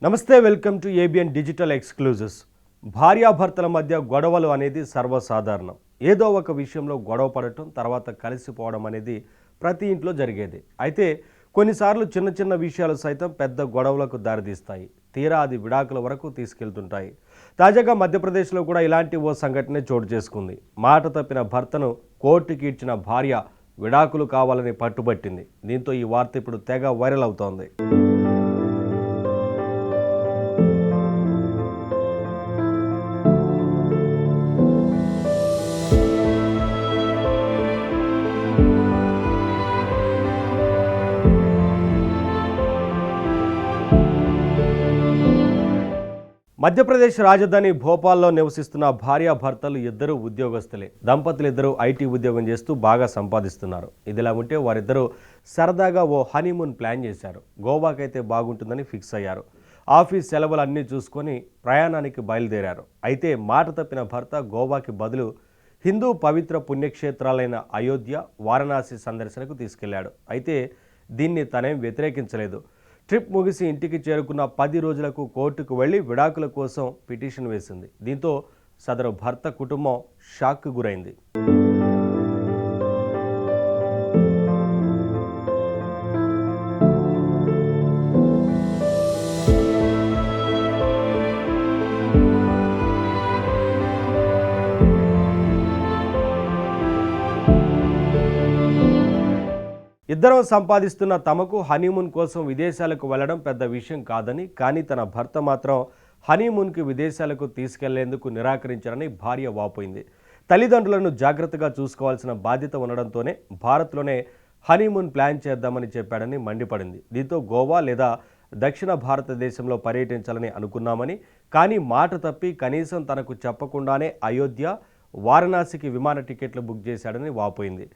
నమస్తే, welcome to ABN digital exclusives. భార్యాభర్తల మధ్య గొడవలు అనేది సర్వసాధారణం. ఏదో ఒక విషయంలో గొడవ పడటం, తర్వాత కలిసిపోవడం అనేది ప్రతి ఇంట్లో జరిగేది. అయితే కొన్నిసార్లు చిన్న చిన్న విషయాలు సైతం పెద్ద గొడవలకు దారితీస్తాయి. తీరా అది విడాకుల వరకు తీసుకెళ్తుంటాయి. తాజాగా మధ్యప్రదేశ్లో కూడా ఇలాంటి ఓ సంఘటన చోటు చేసుకుంది. మాట తప్పిన భర్తను కోర్టుకి ఇచ్చిన భార్య విడాకులు కావాలని పట్టుబట్టింది. దీంతో ఈ వార్త ఇప్పుడు తెగ వైరల్ అవుతోంది. మధ్యప్రదేశ్ రాజధాని భోపాల్లో నివసిస్తున్న భార్యాభర్తలు ఇద్దరు ఉద్యోగస్తులే. దంపతులిద్దరూ ఐటీ ఉద్యోగం చేస్తూ బాగా సంపాదిస్తున్నారు. ఇదిలా ఉంటే వారిద్దరూ సరదాగా ఓ హనీమూన్ ప్లాన్ చేశారు. గోవాకైతే బాగుంటుందని ఫిక్స్ అయ్యారు. ఆఫీస్ సెలవులు అన్నీ చూసుకొని ప్రయాణానికి బయలుదేరారు. అయితే మాట తప్పిన భర్త గోవాకి బదులు హిందూ పవిత్ర పుణ్యక్షేత్రాలైన అయోధ్య, వారణాసి సందర్శనకు తీసుకెళ్లాడు. అయితే దీన్ని తనేం వ్యతిరేకించలేదు. ట్రిప్ ముగిసి ఇంటికి చేరుకున్న 10 రోజులకు కోర్టుకు వెళ్లి విడాకుల కోసం పిటిషన్ వేసింది. దీంతో సదరు భర్త కుటుంబం షాక్కు గురైంది. ఇద్దరం సంపాదిస్తున్న తమకు హనీమూన్ కోసం విదేశాలకు వెళ్లడం పెద్ద విషయం కాదని, కానీ తన భర్త మాత్రం హనీమూన్కి విదేశాలకు తీసుకెళ్లేందుకు నిరాకరించారని భార్య వాపోయింది. తల్లిదండ్రులను జాగ్రత్తగా చూసుకోవాల్సిన బాధ్యత ఉండడంతోనే భారత్లోనే హనీమూన్ ప్లాన్ చేద్దామని చెప్పాడని మండిపడింది. దీంతో గోవా లేదా దక్షిణ భారతదేశంలో పర్యటించాలని అనుకున్నామని, కానీ మాట తప్పి కనీసం తనకు చెప్పకుండానే అయోధ్య, వారణాసికి విమాన టికెట్లు బుక్ చేశాడని వాపోయింది.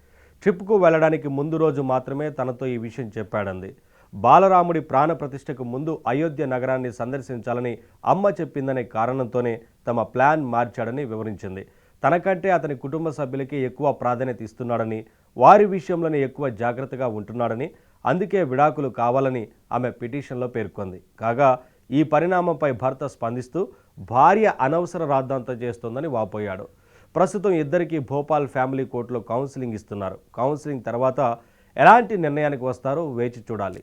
ట్రిప్కు వెళ్లడానికి ముందు రోజు మాత్రమే తనతో ఈ విషయం చెప్పాడంది. బాలరాముడి ప్రాణ ప్రతిష్టకు ముందు అయోధ్య నగరాన్ని సందర్శించాలని అమ్మ చెప్పిందనే కారణంతోనే తమ ప్లాన్ మార్చాడని వివరించింది. తనకంటే అతని కుటుంబ సభ్యులకి ఎక్కువ ప్రాధాన్యత ఇస్తున్నాడని, వారి విషయంలోనే ఎక్కువ జాగ్రత్తగా ఉంటున్నాడని, అందుకే విడాకులు కావాలని ఆమె పిటిషన్లో పేర్కొంది. కాగా ఈ పరిణామంపై భర్త స్పందిస్తూ భార్య అనవసర రాద్ధాంతం చేస్తోందని వాపోయాడు. ప్రస్తుతం ఇద్దరికీ భోపాల్ ఫ్యామిలీ కోర్టులో కౌన్సిలింగ్ ఇస్తున్నారు. కౌన్సిలింగ్ తర్వాత ఎలాంటి నిర్ణయానికి వస్తారో వేచి చూడాలి.